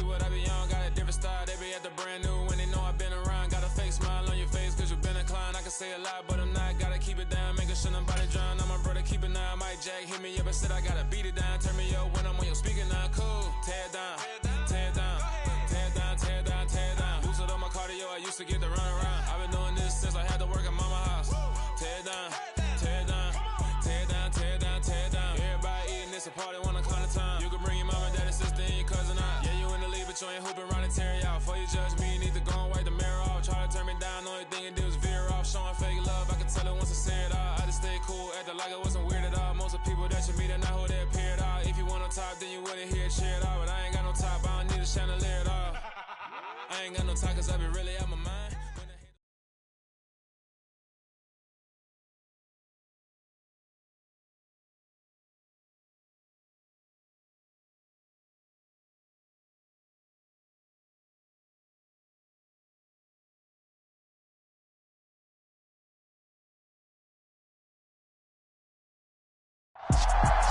see what I be on, got a different style. They be at the brand new when they know I've been around. Got a fake smile on your face cause you've been inclined. I can say a lot, but I'm not. Gotta keep it down, making sure nobody drown. I'm my brother, keep it down. Mike Jack hit me up and said I gotta beat it down. Turn me up when I'm on your speaker now. Cool, tear it down, tear it down, tear it down, tear it down, tear it down. Boosted on my cardio, I used to get to run around. I've been doing this since I had to work at mama house. Tear it down, tear it down, tear it down, tear it down, tear it down. Everybody eating this a party, wanna climb the time. You can bring your mama, daddy, sister, and your cousin out. Yeah, you in the league, but you ain't hooping around and tear out. Before you judge me, you need to go and wipe the mirror off. Try to turn me down, only thing it did was veer off. Showing fake love, I can tell it once I say it all. I just stay cool, acting like I wasn't weird at all. Most of the people that you meet are not who they appear at all. If you want on top, then you wouldn't hear it cheer it all. But I ain't got no top, I don't need a chandelier at all. I ain't got no top cause I be really out my mind.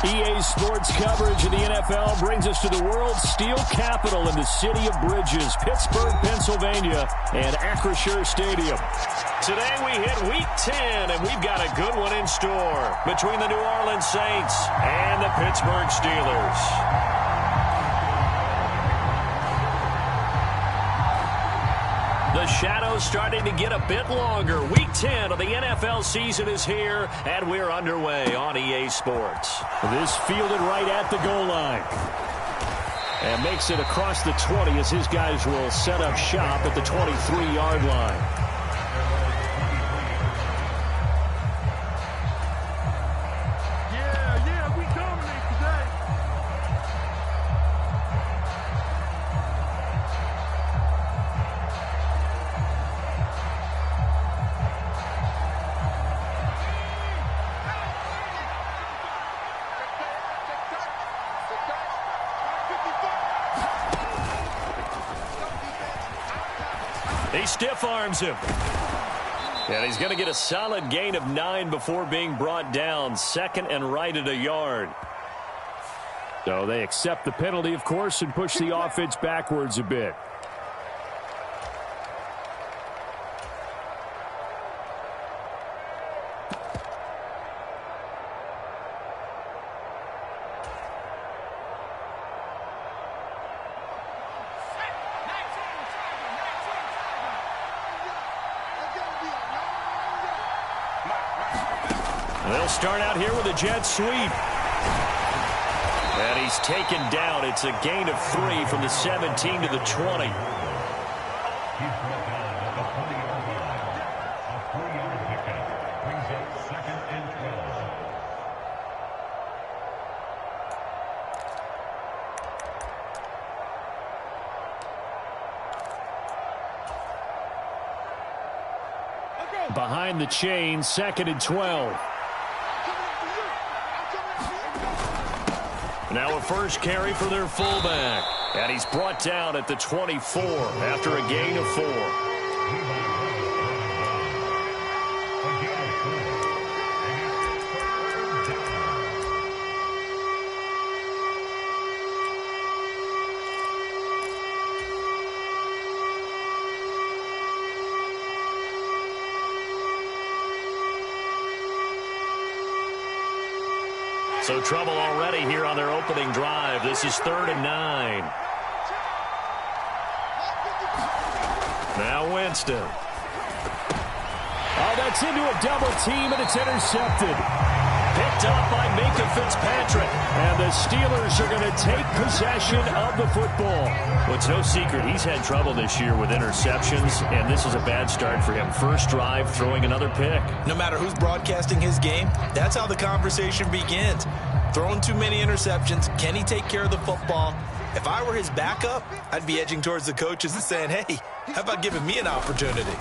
EA Sports coverage of the NFL brings us to the world's steel capital in the city of bridges, Pittsburgh, Pennsylvania, and Acrisure Stadium. Today we hit Week 10, and we've got a good one in store between the New Orleans Saints and the Pittsburgh Steelers. The shadow's starting to get a bit longer. Week 10 of the NFL season is here, and we're underway on EA Sports. This fielded right at the goal line. And makes it across the 20 as his guys will set up shop at the 23-yard line. He stiff arms him. And he's going to get a solid gain of 9 before being brought down. Second and right at a yard. So they accept the penalty, of course, and push the offense backwards a bit. They'll start out here with a jet sweep. And he's taken down. It's a gain of 3 from the 17 to the 20. Behind the chain, 2nd and 12. Now a first carry for their fullback. And he's brought down at the 24 after a gain of 4. So trouble already here on their opening drive. This is 3rd and 9. Now Winston. Oh, that's into a double team, and it's intercepted. Picked up by Minka Fitzpatrick. And the Steelers are going to take possession of the football. Well, it's no secret he's had trouble this year with interceptions, and this is a bad start for him. First drive, throwing another pick. No matter who's broadcasting his game, that's how the conversation begins. Throwing too many interceptions, can he take care of the football? If I were his backup, I'd be edging towards the coaches and saying, hey, how about giving me an opportunity?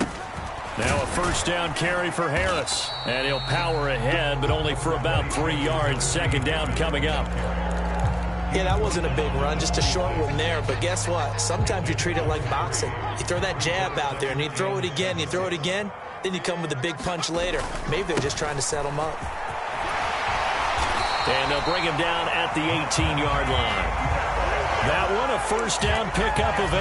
Now a first down carry for Harris. And he'll power ahead, but only for about 3 yards. Second down coming up. Yeah, that wasn't a big run, just a short one there. But guess what? Sometimes you treat it like boxing. You throw that jab out there, and you throw it again, you throw it again, then you come with a big punch later. Maybe they're just trying to set him up. And they'll bring him down at the 18-yard line. That one, a a first down pickup of 8.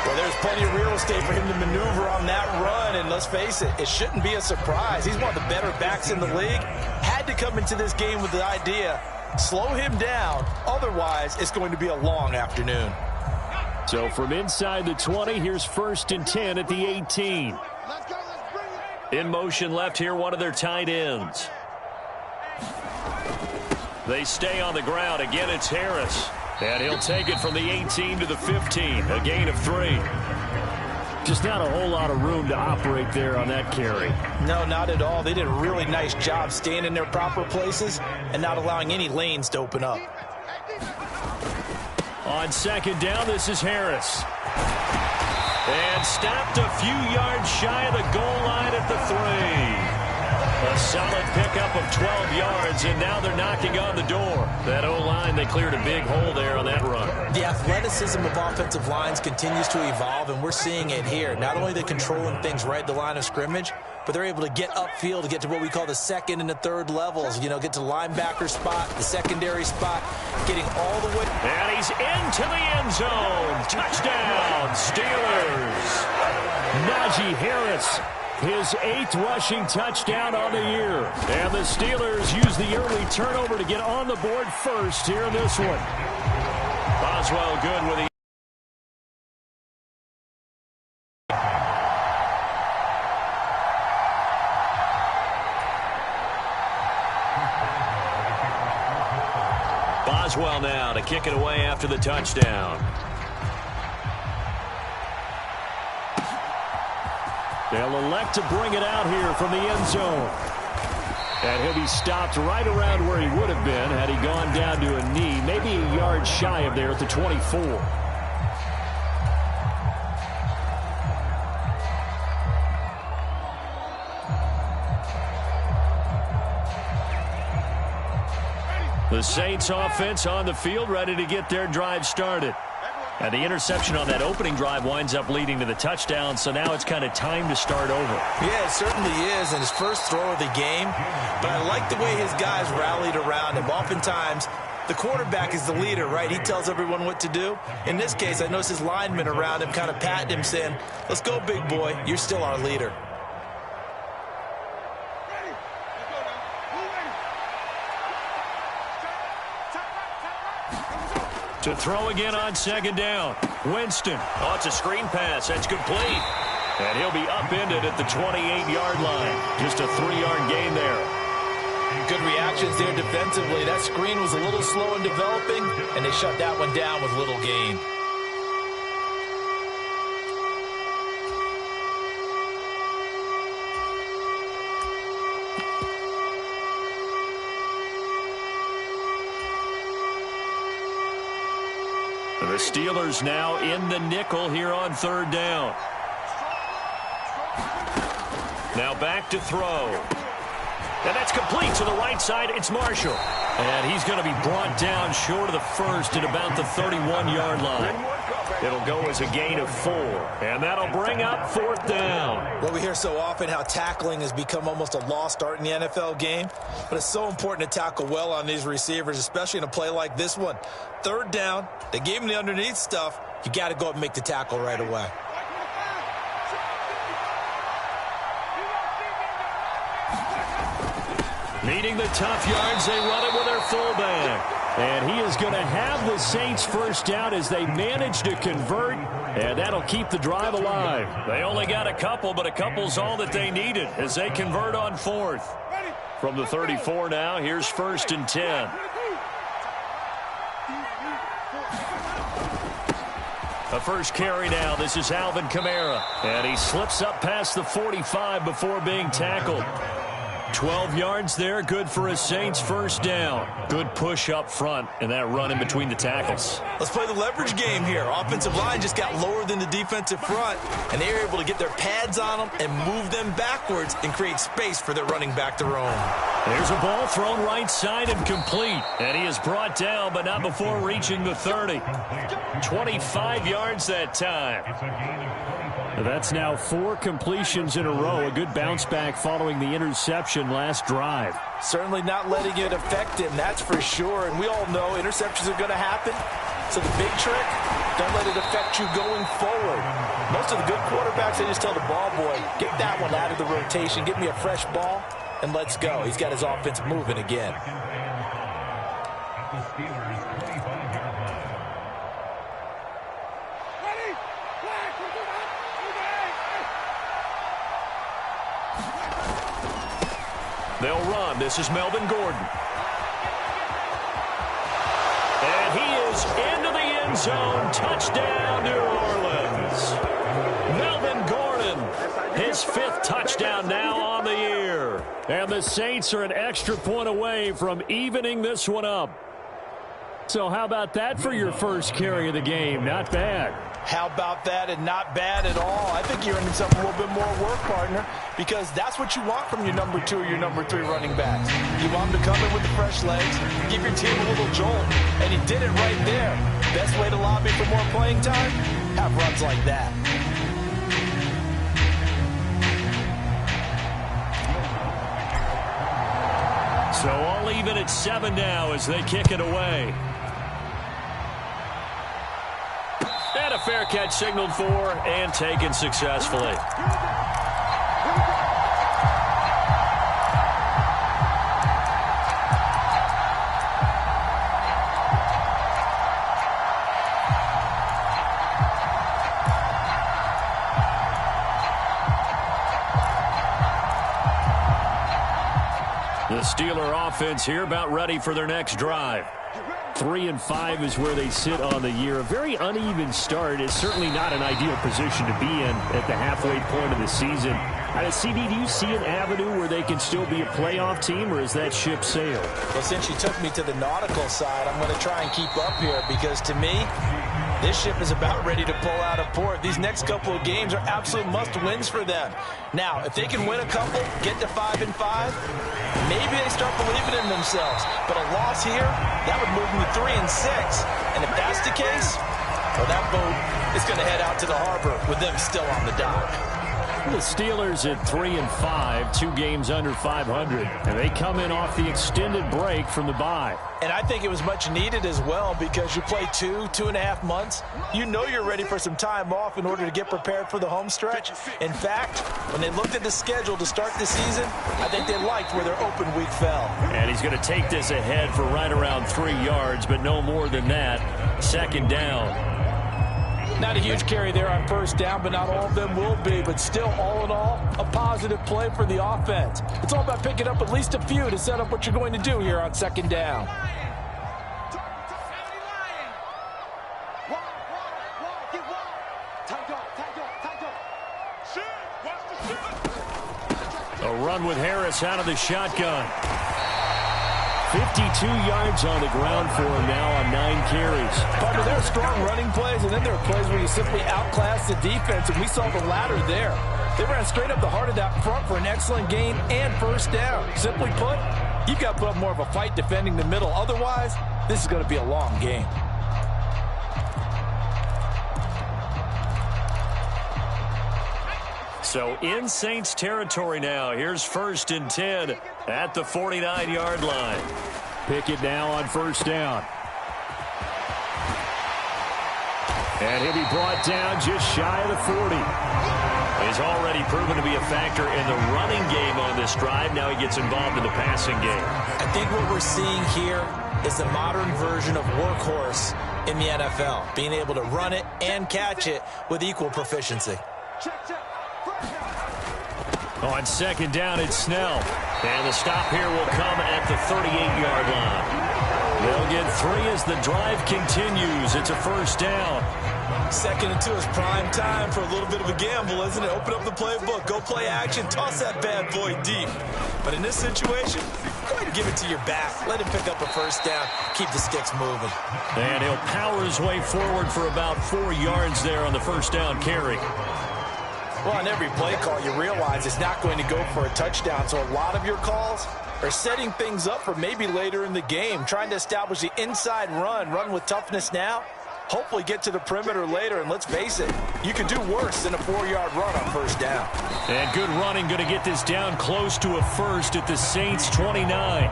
Well, there's plenty of real estate for him to maneuver on that run, and let's face it, it shouldn't be a surprise. He's one of the better backs in the league. Had to come into this game with the idea, slow him down, otherwise it's going to be a long afternoon. So from inside the 20, here's 1st and 10 at the 18. In motion left here, one of their tight ends. They stay on the ground. Again, it's Harris. And he'll take it from the 18 to the 15, a gain of 3. Just not a whole lot of room to operate there on that carry. No, not at all. They did a really nice job staying in their proper places and not allowing any lanes to open up. On 2nd down, this is Harris. And stopped a few yards shy of the goal line at the 3. A solid pickup of 12 yards, and now they're knocking on the door. That O-line, they cleared a big hole there on that run. The athleticism of offensive lines continues to evolve, and we're seeing it here. Not only are they controlling things right at the line of scrimmage, but they're able to get upfield to get to what we call the 2nd and the 3rd levels. You know, get to the linebacker spot, the secondary spot, getting all the way. And he's into the end zone. Touchdown, Steelers. Najee Harris, his 8th rushing touchdown on the year. And the Steelers use the early turnover to get on the board first here in this one. Boswell good with the Boswell now to kick it away after the touchdown. They'll elect to bring it out here from the end zone. And he'll be stopped right around where he would have been had he gone down to a knee, maybe a yard shy of there at the 24. The Saints offense on the field, ready to get their drive started. And the interception on that opening drive winds up leading to the touchdown, so now it's kind of time to start over. Yeah, it certainly is, and his first throw of the game. But I like the way his guys rallied around him. Oftentimes, the quarterback is the leader, right? He tells everyone what to do. In this case, I noticed his linemen around him kind of patting him, saying, "Let's go, big boy. You're still our leader." To throw again on 2nd down. Winston. Oh, it's a screen pass. That's complete. And he'll be upended at the 28-yard line. Just a 3-yard gain there. Good reactions there defensively. That screen was a little slow in developing, and they shut that one down with little gain. The Steelers now in the nickel here on 3rd down. Now back to throw. And that's complete to the right side. It's Marshall. And he's going to be brought down short of the first at about the 31-yard line. It'll go as a gain of 4. And that'll bring up 4th down. Well, we hear so often how tackling has become almost a lost art in the NFL game. But it's so important to tackle well on these receivers, especially in a play like this one. 3rd down, they gave him the underneath stuff. You got to go up and make the tackle right away. Needing the tough yards, they run it with their fullback. And he is going to have the Saints first down as they manage to convert, and that'll keep the drive alive. They only got a couple, but a couple's all that they needed as they convert on 4th. From the 34 now, here's 1st and 10. A first carry now. This is Alvin Kamara. And he slips up past the 45 before being tackled. 12 yards there, good for a Saints first down. Good push up front and that run in between the tackles. Let's play the leverage game here. Offensive line just got lower than the defensive front, and they were able to get their pads on them and move them backwards and create space for their running back to roam. There's a ball thrown right side and complete. And he is brought down, but not before reaching the 30. 25 yards that time. That's now 4 completions in a row. A good bounce back following the interception last drive. Certainly not letting it affect him, that's for sure. And we all know interceptions are going to happen. So the big trick, don't let it affect you going forward. Most of the good quarterbacks, they just tell the ball boy, get that one out of the rotation, give me a fresh ball, and let's go. He's got his offense moving again. They'll run. This is Melvin Gordon. And he is into the end zone. Touchdown, New Orleans. Melvin Gordon, his 5th touchdown now on the year. And the Saints are an extra point away from evening this one up. So how about that for your first carry of the game? Not bad. How about that, and not bad at all. I think you're in something a little bit more work, partner, because that's what you want from your number 2 or your number 3 running backs. You want them to come in with the fresh legs, give your team a little jolt, and he did it right there. Best way to lobby for more playing time? Have runs like that. So all even at 7 now as they kick it away. And a fair catch signaled for and taken successfully. The Steeler offense here about ready for their next drive. 3-5 is where they sit on the year. A very uneven start is certainly not an ideal position to be in at the halfway point of the season. CD, do you see an avenue where they can still be a playoff team, or is that ship sailed? Well, since you took me to the nautical side, I'm going to try and keep up here because, to me, this ship is about ready to pull out of port. These next couple of games are absolute must-wins for them. Now, if they can win a couple, get to 5-5, maybe they start believing in themselves. But a loss here, that would move them to 3-6. And if that's the case, well, that boat is going to head out to the harbor with them still on the dock. The Steelers at 3-5, 2 games under 500, and they come in off the extended break from the bye. And I think it was much needed as well because you play 2.5 months. You know you're ready for some time off in order to get prepared for the home stretch. In fact, when they looked at the schedule to start the season, I think they liked where their open week fell. And he's going to take this ahead for right around 3 yards, but no more than that. 2nd down. Not a huge carry there on 1st down, but not all of them will be. But still, all in all, a positive play for the offense. It's all about picking up at least a few to set up what you're going to do here on 2nd down. A run with Harris out of the shotgun. 52 yards on the ground for him now on 9 carries. Partner, there are strong running plays, and then there are plays where you simply outclass the defense, and we saw the latter there. They ran straight up the heart of that front for an excellent gain and 1st down. Simply put, you've got to put up more of a fight defending the middle. Otherwise, this is going to be a long game. So in Saints territory now. Here's 1st and 10 at the 49-yard line. Pickett now on 1st down. And he'll be brought down just shy of the 40. He's already proven to be a factor in the running game on this drive. Now he gets involved in the passing game. I think what we're seeing here is the modern version of workhorse in the NFL, being able to run it and catch it with equal proficiency. On 2nd down, it's Snell. And the stop here will come at the 38-yard line. They'll get 3 as the drive continues. It's a 1st down. 2nd and 2 is prime time for a little bit of a gamble, isn't it? Open up the playbook, go play action, toss that bad boy deep. But in this situation, go ahead and give it to your back. Let him pick up a 1st down, keep the sticks moving. And he'll power his way forward for about 4 yards there on the 1st down carry. Well, on every play call, you realize it's not going to go for a touchdown. So a lot of your calls are setting things up for maybe later in the game, trying to establish the inside run with toughness now, hopefully get to the perimeter later. And let's face it, you could do worse than a 4-yard run on 1st down. And good running, going to get this down close to a 1st at the Saints 29.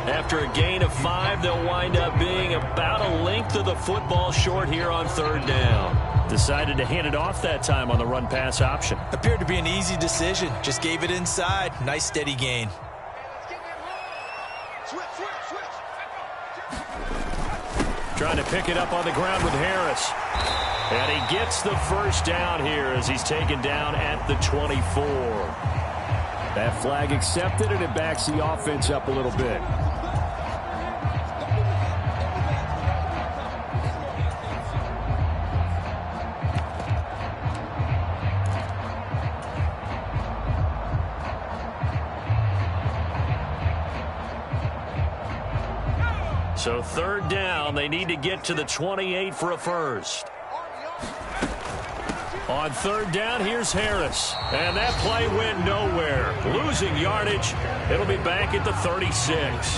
After a gain of 5, they'll wind up being about a length of the football short here on 3rd down. Decided to hand it off that time on the run-pass option. Appeared to be an easy decision. Just gave it inside. Nice steady gain. Trying to pick it up on the ground with Harris. And he gets the first down here as he's taken down at the 24. That flag accepted, and it backs the offense up a little bit. So 3rd down, they need to get to the 28 for a first. On 3rd down, here's Harris. And that play went nowhere. Losing yardage. It'll be back at the 36.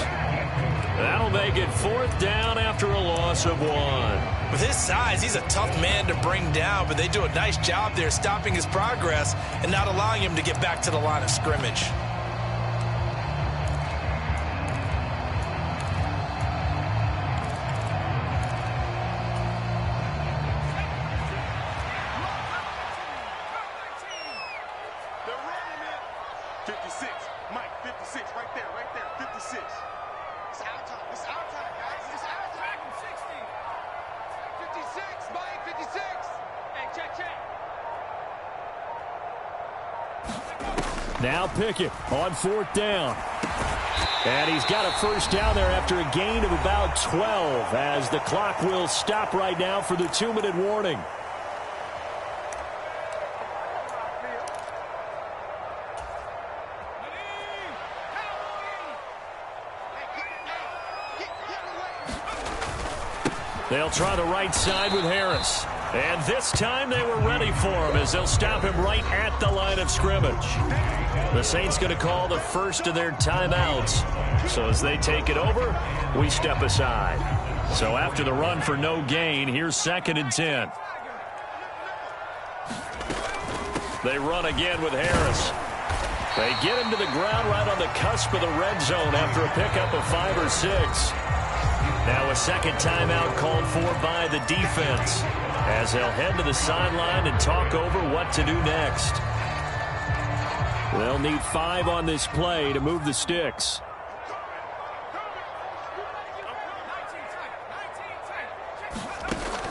That'll make it 4th down after a loss of 1. With his size, he's a tough man to bring down, but they do a nice job there stopping his progress and not allowing him to get back to the line of scrimmage. Now Pickett on 4th down. And he's got a first down there after a gain of about 12 as the clock will stop right now for the 2-minute warning. They'll try the right side with Harris. And this time they were ready for him as they'll stop him right at the line of scrimmage. The Saints going to call the first of their timeouts. So as they take it over, we step aside. So after the run for no gain, here's 2nd and 10. They run again with Harris. They get him to the ground right on the cusp of the red zone after a pickup of 5 or 6. Now a second timeout called for by the defense as they'll head to the sideline and talk over what to do next. They'll need 5 on this play to move the sticks.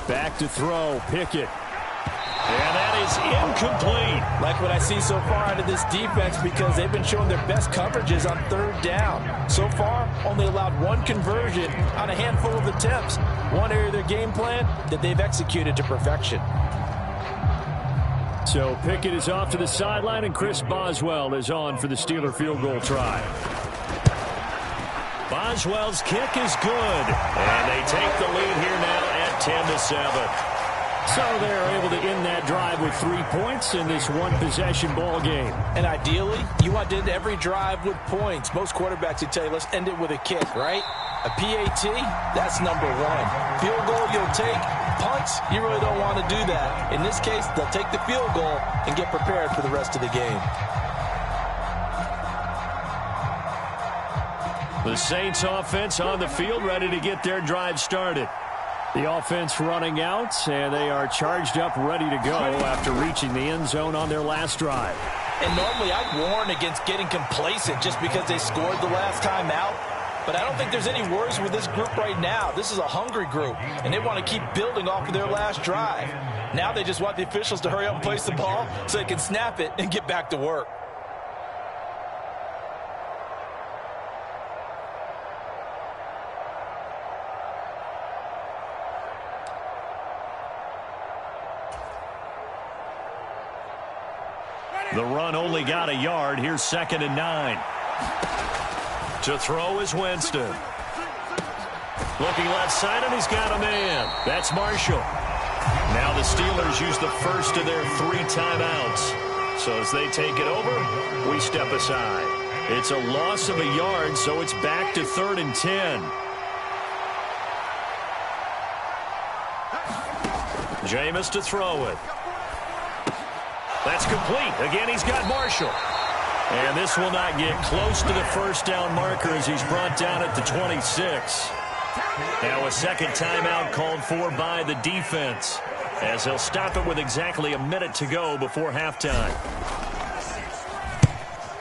Back to throw, Pickett. And that is incomplete. Like what I see so far out of this defense because they've been showing their best coverages on 3rd down. So far, only allowed 1 conversion on a handful of attempts. One area of their game plan that they've executed to perfection. So Pickett is off to the sideline, and Chris Boswell is on for the Steeler field goal try. Boswell's kick is good, and they take the lead here now at 10-7. So they're able to end that drive with 3 points in this one-possession ball game. And ideally, you want to end every drive with points. Most quarterbacks would tell you, let's end it with a kick, right? A PAT, that's number 1. Field goal, you'll take. Punts, you really don't want to do that. In this case, they'll take the field goal and get prepared for the rest of the game. The Saints offense on the field, ready to get their drive started. The offense running out, and they are charged up, ready to go after reaching the end zone on their last drive. And normally I'd warn against getting complacent just because they scored the last time out. But I don't think there's any worries with this group right now. This is a hungry group, and they want to keep building off of their last drive. Now they just want the officials to hurry up and place the ball so they can snap it and get back to work. The run only got a yard. Here's 2nd and 9. To throw is Winston. Looking left side, and he's got a man. That's Marshall. Now the Steelers use the first of their 3 timeouts. So as they take it over, we step aside. It's a loss of a yard, so it's back to 3rd and 10. Jameis to throw it. That's complete. Again, he's got Marshall. And this will not get close to the first down marker as he's brought down at the 26. Now a second timeout called for by the defense, as they'll stop it with exactly a minute to go before halftime.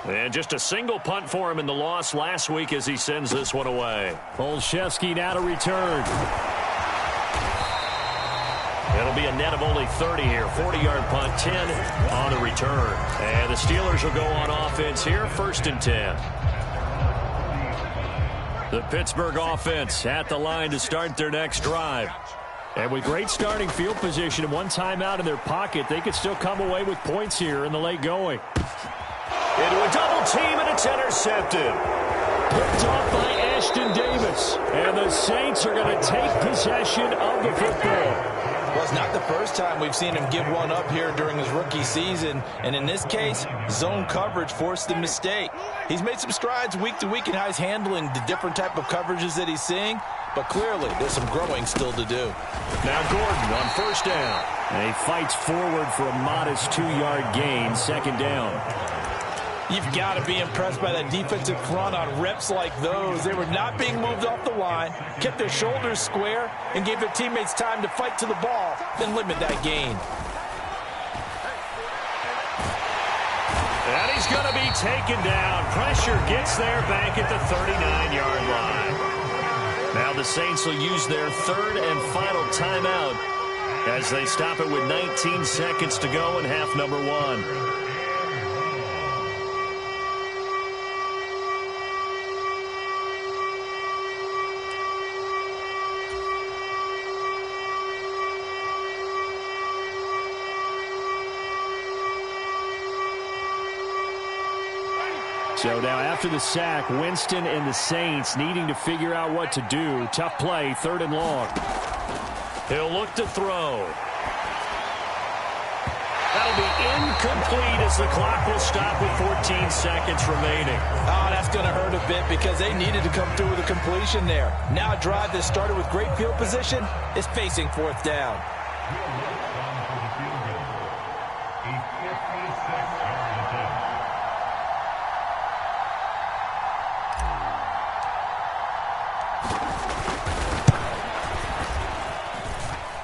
And just a single punt for him in the loss last week as he sends this one away. Olszewski now to return. It'll be a net of only 30 here. 40-yard punt, 10 on the return. And the Steelers will go on offense here, 1st and 10. The Pittsburgh offense at the line to start their next drive. And with great starting field position and one timeout in their pocket, they could still come away with points here in the late going. Into a double team, and it's intercepted. Picked off by Ashton Davis. And the Saints are going to take possession of the football. Well, it's not the first time we've seen him give one up here during his rookie season. And in this case, zone coverage forced the mistake. He's made some strides week to week in how he's handling the different type of coverages that he's seeing. But clearly, there's some growing still to do. Now Gordon on 1st down. And he fights forward for a modest 2-yard gain, 2nd down. You've got to be impressed by that defensive front on reps like those. They were not being moved off the line, kept their shoulders square, and gave their teammates time to fight to the ball, then limit that gain. And he's going to be taken down. Pressure gets there back at the 39-yard line. Now the Saints will use their 3rd and final timeout as they stop it with 19 seconds to go in half number 1. So now after the sack, Winston and the Saints needing to figure out what to do. Tough play, 3rd and long. He'll look to throw. That'll be incomplete as the clock will stop with 14 seconds remaining. Oh, that's going to hurt a bit because they needed to come through with a completion there. Now a drive that started with great field position is facing 4th down.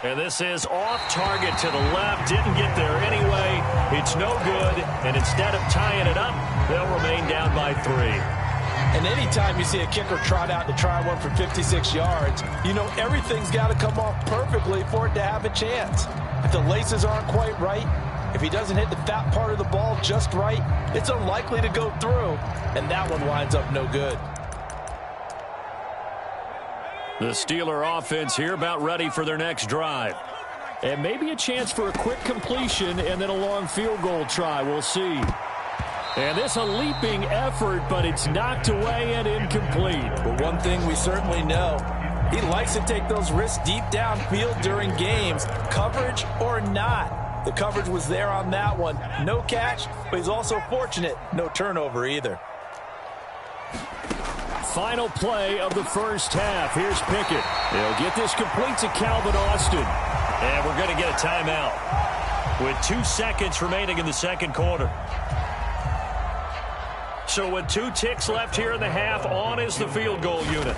And this is off target to the left. Didn't get there anyway. It's no good. And instead of tying it up, they'll remain down by 3. And anytime you see a kicker trot out to try one for 56 yards, you know everything's got to come off perfectly for it to have a chance. If the laces aren't quite right, if he doesn't hit the fat part of the ball just right, it's unlikely to go through. And that one winds up no good. The Steeler offense here about ready for their next drive. And maybe a chance for a quick completion and then a long field goal try. We'll see. And this a leaping effort, but it's knocked away and incomplete. But one thing we certainly know, he likes to take those risks deep downfield during games, coverage or not. The coverage was there on that one. No catch, but he's also fortunate. No turnover either. Final play of the first half. Here's Pickett. They'll get this complete to Calvin Austin. And we're going to get a timeout with 2 seconds remaining in the second quarter. So with 2 ticks left here in the half, on is the field goal unit.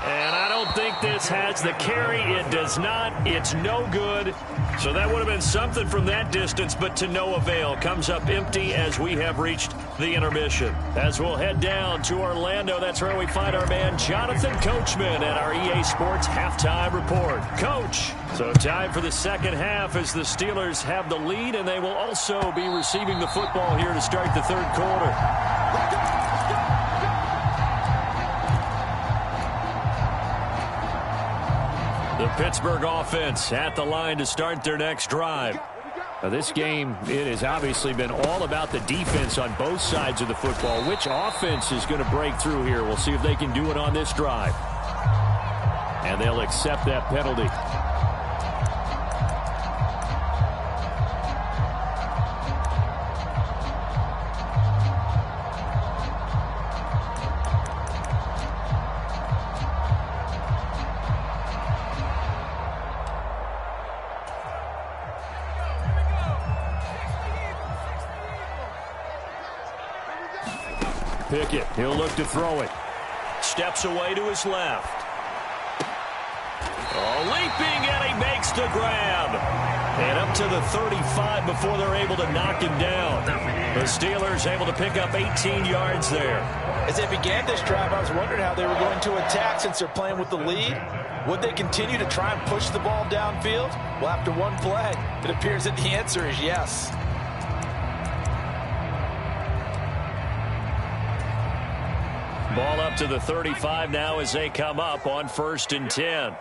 And I don't think this has the carry. It does not. It's no good. So that would have been something from that distance, but to no avail. Comes up empty as we have reached the intermission. As we'll head down to Orlando, that's where we find our man Jonathan Coachman at our EA Sports Halftime Report. Coach, so time for the second half as the Steelers have the lead, and they will also be receiving the football here to start the third quarter. The Pittsburgh offense at the line to start their next drive. Now this game, it has obviously been all about the defense on both sides of the football. Which offense is going to break through here? We'll see if they can do it on this drive. And they'll accept that penalty. Pickett. He'll look to throw it. Steps away to his left. Oh, leaping, and he makes the grab. And up to the 35 before they're able to knock him down. The Steelers able to pick up 18 yards there. As they began this drive, I was wondering how they were going to attack since they're playing with the lead. Would they continue to try and push the ball downfield? Well, after one play, it appears that the answer is yes. Ball up to the 35 now as they come up on 1st and 10.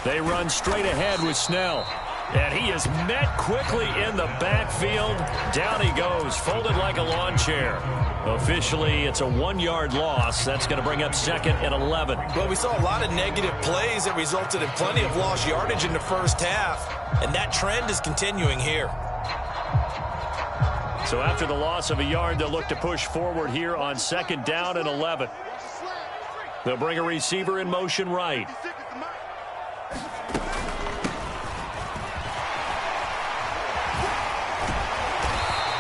They run straight ahead with Snell. And he is met quickly in the backfield. Down he goes, folded like a lawn chair. Officially, it's a 1-yard loss. That's going to bring up 2nd and 11. Well, we saw a lot of negative plays that resulted in plenty of lost yardage in the first half. And that trend is continuing here. So after the loss of a yard, they'll look to push forward here on 2nd down and 11. They'll bring a receiver in motion right.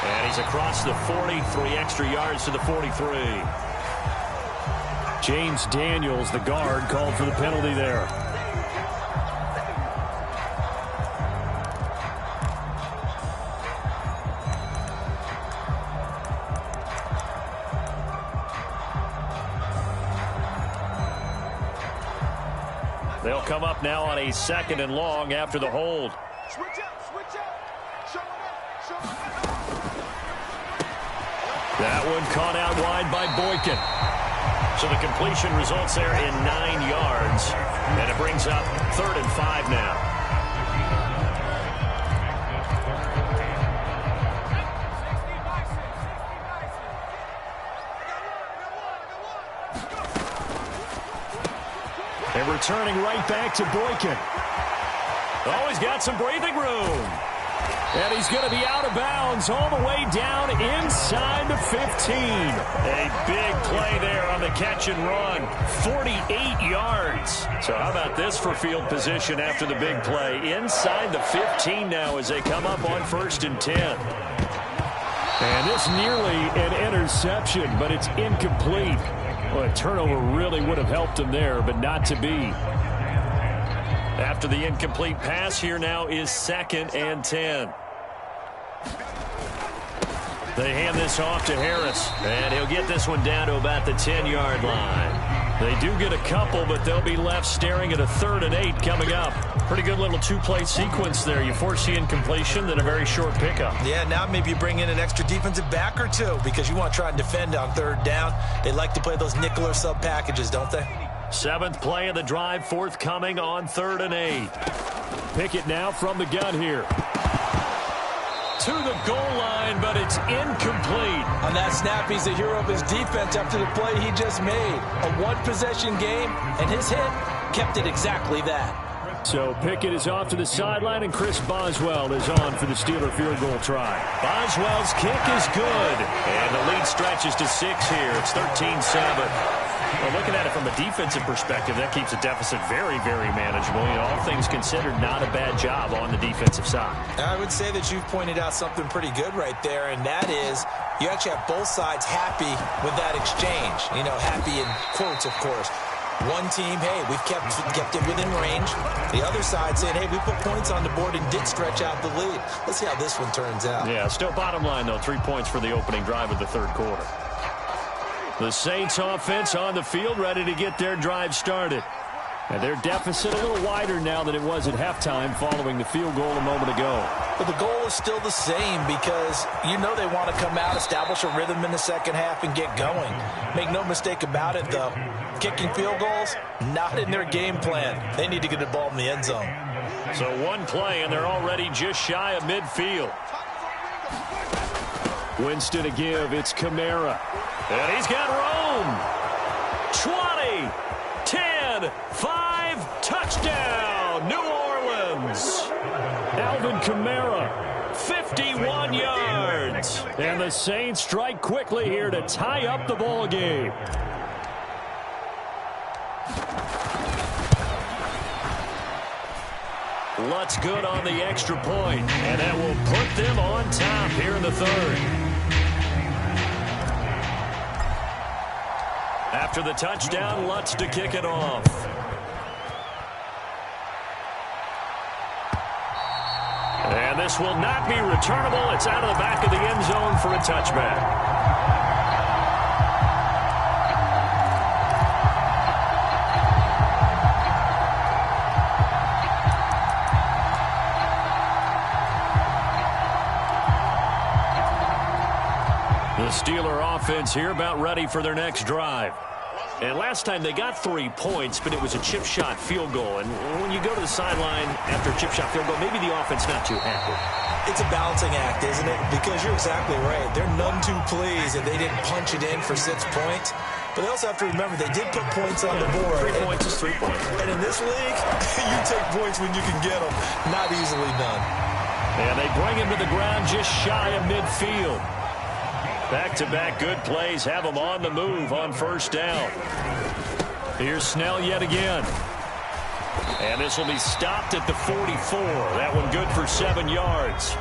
And he's across the 40, 3 extra yards to the 43. James Daniels, the guard, called for the penalty there. They'll come up now on a 2nd and long after the hold. That one caught out wide by Boykin. So the completion results there in 9 yards. And it brings up 3rd and 5 now. And returning right back to Boykin. Oh, he's got some breathing room. And he's going to be out of bounds all the way down inside the 15. A big play there on the catch and run. 48 yards. So how about this for field position after the big play? Inside the 15 now as they come up on 1st and 10. And this nearly an interception, but it's incomplete. Well, a turnover really would have helped him there, but not to be. After the incomplete pass, here now is 2nd and 10. They hand this off to Harris, and he'll get this one down to about the 10-yard line. They do get a couple, but they'll be left staring at a 3rd and 8 coming up. Pretty good little 2-play sequence there. You force the incompletion, then a very short pickup. Yeah, now maybe you bring in an extra defensive back or two because you want to try and defend on 3rd down. They like to play those nickel or sub packages, don't they? 7th play of the drive, forthcoming on 3rd and 8. Pickett now from the gun here. To the goal line, but it's incomplete. On that snap, he's the hero of his defense after the play he just made. A one-possession game, and his hit kept it exactly that. So Pickett is off to the sideline, and Chris Boswell is on for the Steeler field goal try. Boswell's kick is good, and the lead stretches to 6 here. It's 13-7. Well, looking at it from a defensive perspective, that keeps the deficit very, very manageable. You know, all things considered, not a bad job on the defensive side. I would say that you've pointed out something pretty good right there, and that is you actually have both sides happy with that exchange. You know, happy in quotes, of course. One team, hey, we've kept it within range. The other side saying, hey, we put points on the board and did stretch out the lead. Let's see how this one turns out. Yeah, still bottom line, though, 3 points for the opening drive of the 3rd quarter. The Saints offense on the field, ready to get their drive started. And their deficit a little wider now than it was at halftime following the field goal a moment ago. But the goal is still the same because you know they want to come out, establish a rhythm in the second half, and get going. Make no mistake about it, though. Kicking field goals, not in their game plan. They need to get the ball in the end zone. So one play, and they're already just shy of midfield. Winston to give. It's Kamara. And he's got room. 20, 10, 5, touchdown, New Orleans. Alvin Kamara, 51 yards. And the Saints strike quickly here to tie up the ball game. Lutz good on the extra point, and that will put them on top here in the 3rd. After the touchdown, Lutz to kick it off. And this will not be returnable. It's out of the back of the end zone for a touchback. The Steeler offense here about ready for their next drive. And last time they got 3 points, but it was a chip shot field goal. And when you go to the sideline after a chip shot field goal, maybe the offense not too happy. It's a balancing act, isn't it? Because you're exactly right. They're none too pleased that they didn't punch it in for 6 points. But they also have to remember they did put points on the board. 3 points is 3 points. And in this league, you take points when you can get them. Not easily done. And they bring him to the ground just shy of midfield. Back-to-back good plays have them on the move on first down. Here's Snell yet again. And this will be stopped at the 44. That one good for 7 yards.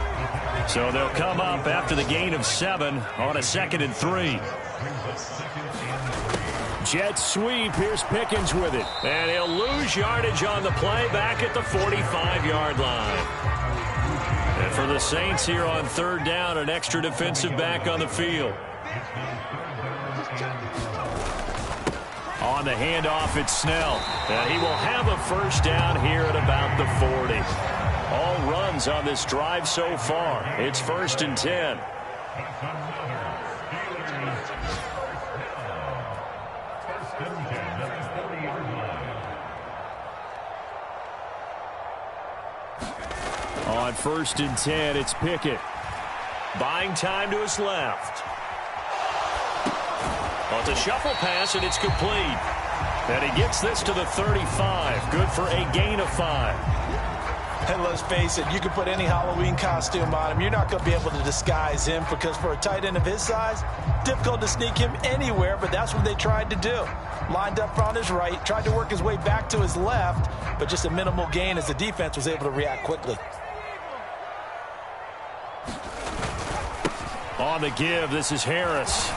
So they'll come up after the gain of 7 on a 2nd and 3. Jet sweep. Here's Pickens with it. And he'll lose yardage on the play back at the 45-yard line. And for the Saints here on 3rd down, an extra defensive back on the field. On the handoff, it's Snell. And he will have a first down here at about the 40. All runs on this drive so far. It's 1st and 10. On 1st and 10, it's Pickett. Buying time to his left. Well, it's a shuffle pass, and it's complete. And he gets this to the 35. Good for a gain of 5. And let's face it, you can put any Halloween costume on him. You're not going to be able to disguise him because for a tight end of his size, difficult to sneak him anywhere, but that's what they tried to do. Lined up on his right, tried to work his way back to his left, but just a minimal gain as the defense was able to react quickly. On the give, this is Harris.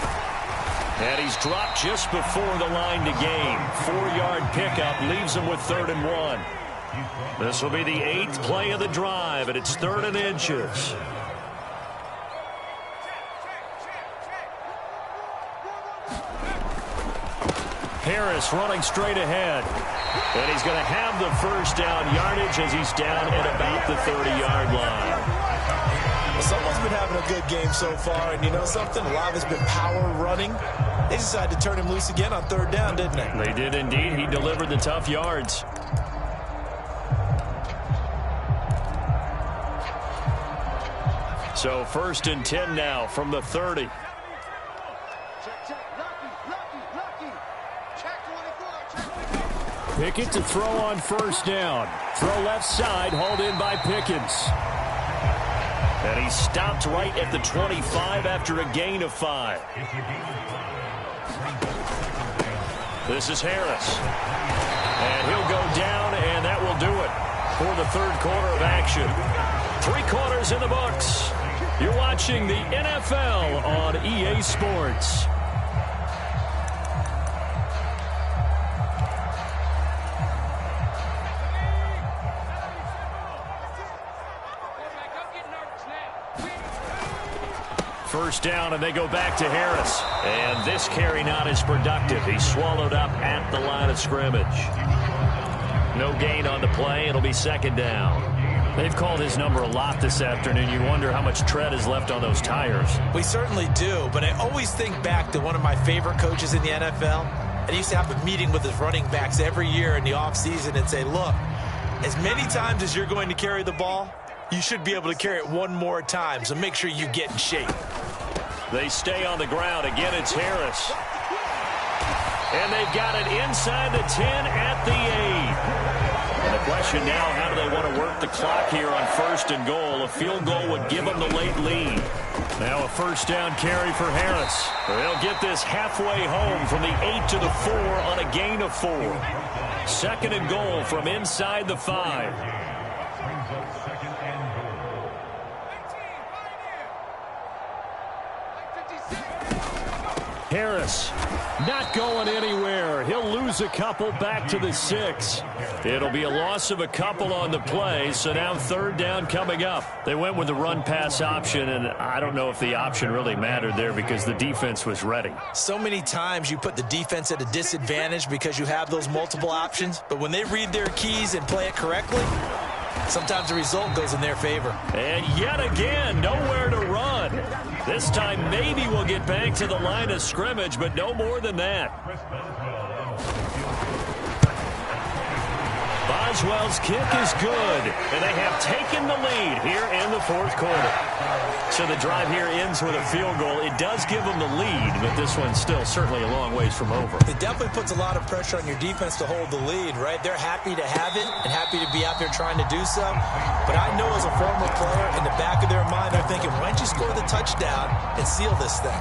And he's dropped just before the line to gain. 4-yard pickup leaves him with 3rd and 1. This will be the 8th play of the drive, and it's 3rd and inches. Harris running straight ahead. And he's going to have the first down yardage as he's down at about the 30-yard line. Someone's been having a good game so far, and you know something? A lot of it's been power running. They decided to turn him loose again on 3rd down, didn't they? They did indeed. He delivered the tough yards. So 1st and 10 now from the 30. Pickett to throw on 1st down. Throw left side, hauled in by Pickens. And he stopped right at the 25 after a gain of 5. This is Harris. And he'll go down, and that will do it for the 3rd quarter of action. 3 quarters in the books. You're watching the NFL on EA Sports. First down, and they go back to Harris. And this carry not as productive. He's swallowed up at the line of scrimmage. No gain on the play. It'll be 2nd down. They've called his number a lot this afternoon. You wonder how much tread is left on those tires. We certainly do, but I always think back to one of my favorite coaches in the NFL. And he used to have a meeting with his running backs every year in the offseason and say, look, as many times as you're going to carry the ball, you should be able to carry it one more time, so make sure you get in shape. They stay on the ground. Again, it's Harris. And they've got it inside the 10 at the 8. And the question now, how do they want to work the clock here on 1st and goal? A field goal would give them the late lead. Now a 1st down carry for Harris. They'll get this halfway home from the 8 to the 4 on a gain of 4. 2nd and goal from inside the 5. Harris Not going anywhere. He'll lose a couple back to the 6. It'll be a loss of a couple on the play, so now third down coming up. They went with the run-pass option, and I don't know if the option really mattered there because the defense was ready. So many times you put the defense at a disadvantage because you have those multiple options, but when they read their keys and play it correctly, sometimes the result goes in their favor. And yet again, nowhere to run. This time maybe we'll get back to the line of scrimmage, but no more than that. Boswell's kick is good, and they have taken the lead here in the fourth quarter. So the drive here ends with a field goal. It does give them the lead, but this one's still certainly a long ways from over. It definitely puts a lot of pressure on your defense to hold the lead, right? They're happy to have it and happy to be out there trying to do so. But I know as a former player, in the back of their mind, they're thinking, why don't you score the touchdown and seal this thing?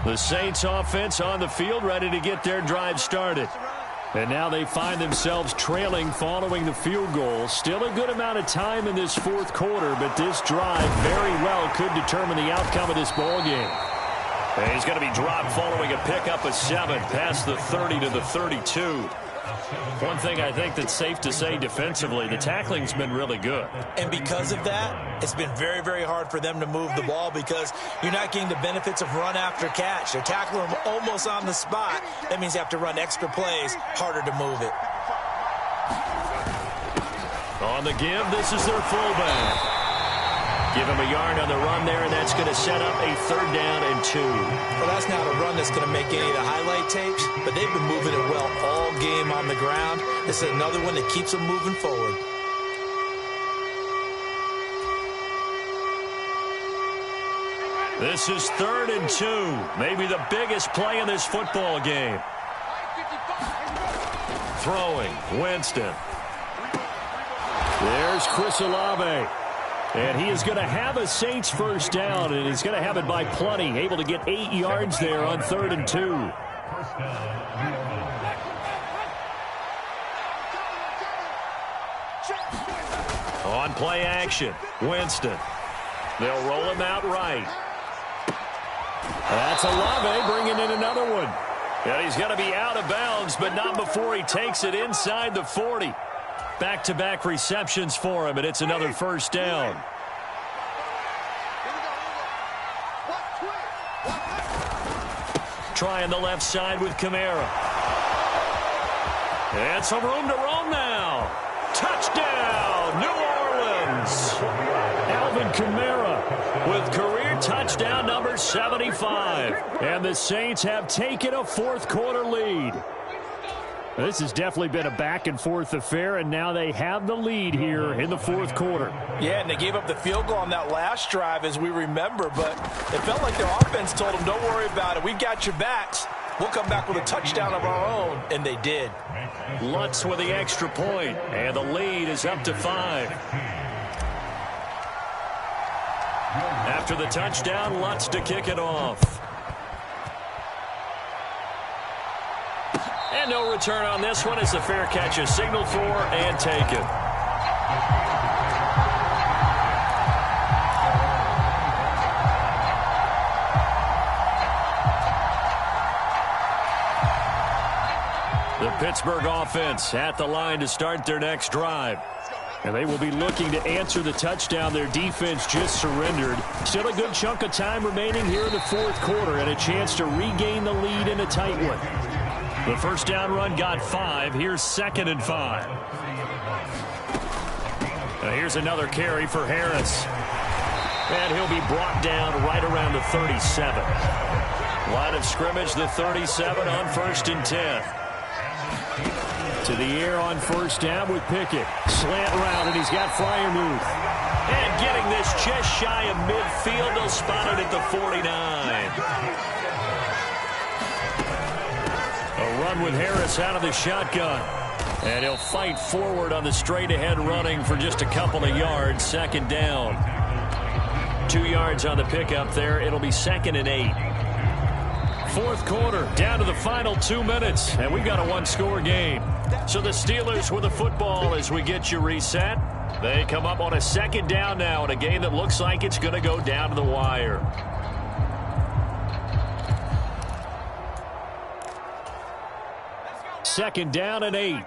The Saints offense on the field, ready to get their drive started. And now they find themselves trailing following the field goal. Still a good amount of time in this fourth quarter, but this drive very well could determine the outcome of this ball game. And he's going to be dropped following a pickup of 7 past the 30 to the 32. One thing I think that's safe to say defensively, the tackling's been really good. And because of that, it's been very, very hard for them to move the ball because you're not getting the benefits of run after catch. They're tackling them almost on the spot. That means you have to run extra plays, harder to move it. On the give, this is their fullback. Give him a yard on the run there, and that's going to set up a 3rd down and 2. Well, that's not a run that's going to make any of the highlight tapes, but they've been moving it well all game on the ground. This is another one that keeps them moving forward. This is 3rd and 2. Maybe the biggest play in this football game. Throwing, Winston. There's Chris Olave. And he is going to have a Saints first down, and he's going to have it by plenty. Able to get 8 yards there on 3rd and 2. On play action, Winston. They'll roll him out right. That's Olave bringing in another one. And he's going to be out of bounds, but not before he takes it inside the 40. Back-to-back receptions for him, and it's another first down. Trying the left side with Kamara. And some room to roam now. Touchdown, New Orleans. Alvin Kamara with career touchdown number 75. And the Saints have taken a fourth quarter lead. This has definitely been a back-and-forth affair, and now they have the lead here in the fourth quarter. Yeah, and they gave up the field goal on that last drive, as we remember, but it felt like their offense told them, don't worry about it. We got your backs. We'll come back with a touchdown of our own, and they did. Lutz with the extra point, and the lead is up to 5. After the touchdown, Lutz to kick it off. And no return on this one as the fair catch is signaled for and taken. The Pittsburgh offense at the line to start their next drive. And they will be looking to answer the touchdown their defense just surrendered. Still a good chunk of time remaining here in the fourth quarter and a chance to regain the lead in a tight one. The first down run got 5. Here's 2nd and 5. Now here's another carry for Harris. And he'll be brought down right around the 37. Line of scrimmage, the 37 on 1st and 10. To the air on first down with Pickett. Slant route, and he's got Freiermuth. And getting this just shy of midfield, they'll spot it at the 49. A run with Harris out of the shotgun. And he'll fight forward on the straight-ahead running for just a couple of yards. 2nd down. 2 yards on the pickup there. It'll be 2nd and 8. Fourth quarter, down to the final 2 minutes, and we've got a one-score game. So the Steelers with the football as we get you reset. They come up on a 2nd down now in a game that looks like it's going to go down to the wire. Second down and 8.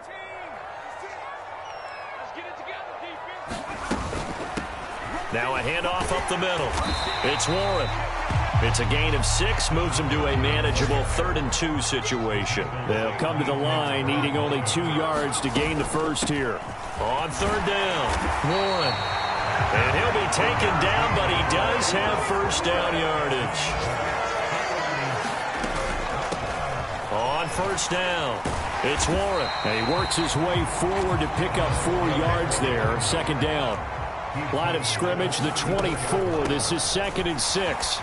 Now a handoff up the middle. It's Warren. It's a gain of 6, moves them to a manageable 3rd and 2 situation. They'll come to the line, needing only 2 yards to gain the first here. On 3rd down, Warren. And he'll be taken down, but he does have first down yardage. On 1st down, it's Warren. And he works his way forward to pick up 4 yards there. 2nd down. Line of scrimmage, the 24. This is 2nd and 6.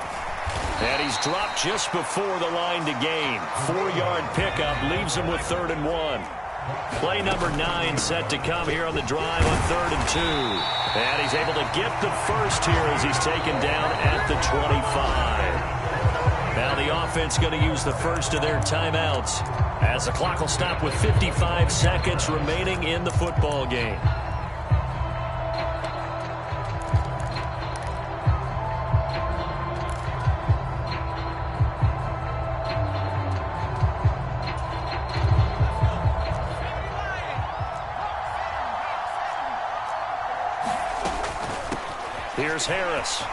And he's dropped just before the line to gain. 4-yard pickup leaves him with 3rd and 1. Play number 9 set to come here on the drive on 3rd and 2. And he's able to get the first here as he's taken down at the 25. Now the offense going to use the first of their timeouts as the clock will stop with 55 seconds remaining in the football game. Here's Harris.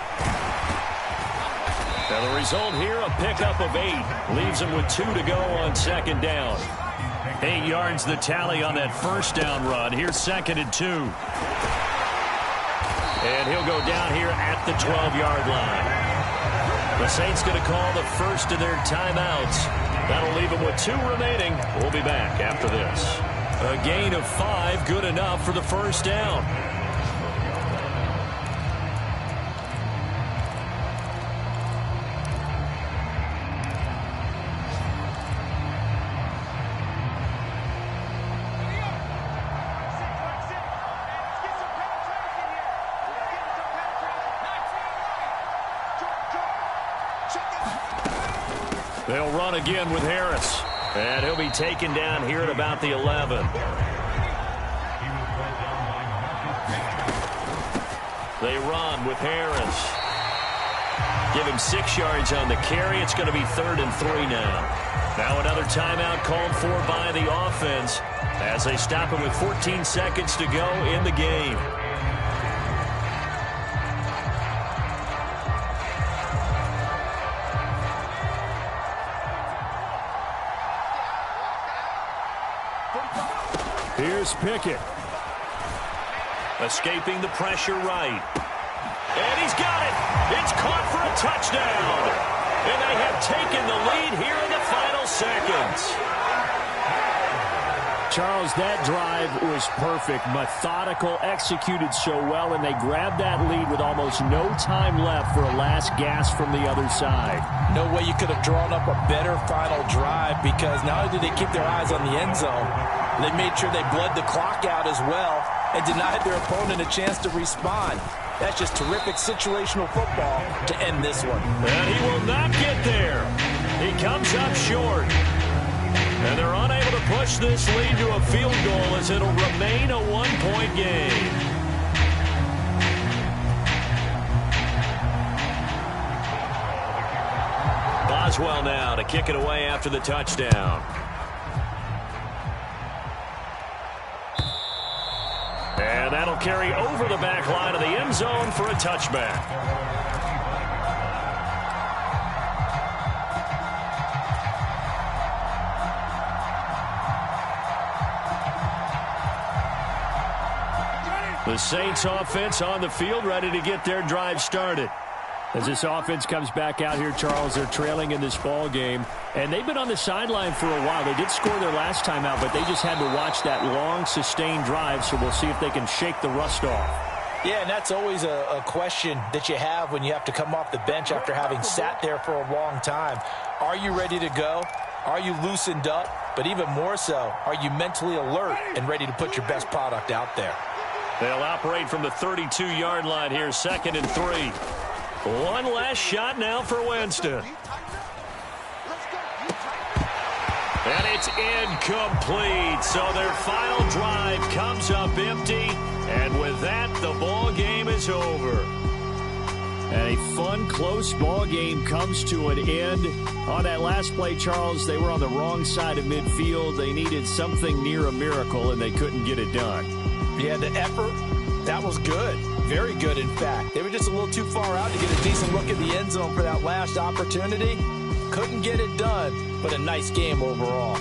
Now the result here, a pickup of 8. Leaves him with 2 to go on 2nd down. 8 yards the tally on that first down run. Here's 2nd and 2. And he'll go down here at the 12-yard line. The Saints going to call the first of their timeouts. That'll leave him with 2 remaining. We'll be back after this. A gain of 5, good enough for the first down. They'll run again with Harris. And he'll be taken down here at about the 11. They run with Harris. Give him 6 yards on the carry. It's going to be 3rd and 3 now. Now another timeout called for by the offense as they stop him with 14 seconds to go in the game. Here's Pickett. Escaping the pressure right. And he's got it. It's caught for a touchdown. And they have taken the lead here in the final seconds. Charles, that drive was perfect. Methodical, executed so well, and they grabbed that lead with almost no time left for a last gasp from the other side. No way you could have drawn up a better final drive, because not only did they keep their eyes on the end zone, they made sure they bled the clock out as well and denied their opponent a chance to respond. That's just terrific situational football to end this one. And he will not get there. He comes up short. And they're unable to push this lead to a field goal as it'll remain a one-point game. Boswell now to kick it away after the touchdown. And that'll carry over the back line of the end zone for a touchback. The Saints offense on the field, ready to get their drive started. As this offense comes back out here, Charles, they're trailing in this ball game, and they've been on the sideline for a while. They did score their last time out, but they just had to watch that long, sustained drive, so we'll see if they can shake the rust off. Yeah, and that's always a question that you have when you have to come off the bench after having sat there for a long time. Are you ready to go? Are you loosened up? But even more so, are you mentally alert and ready to put your best product out there? They'll operate from the 32-yard line here, 2nd and 3. One last shot now for Winston. And it's incomplete. So their final drive comes up empty. And with that, the ball game is over. And a fun, close ball game comes to an end. On that last play, Charles, they were on the wrong side of midfield. They needed something near a miracle, and they couldn't get it done. Yeah, the effort, that was good. Very good, in fact. They were just a little too far out to get a decent look at the end zone for that last opportunity. Couldn't get it done, but a nice game overall.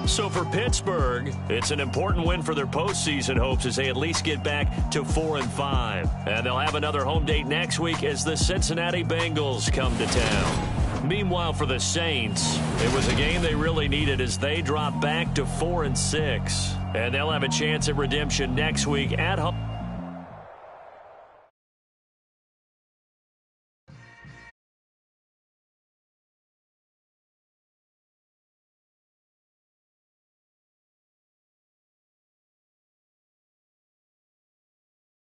So for Pittsburgh, it's an important win for their postseason hopes as they at least get back to 4-5. And they'll have another home date next week as the Cincinnati Bengals come to town. Meanwhile, for the Saints, it was a game they really needed as they drop back to 4-6. And they'll have a chance at redemption next week at home.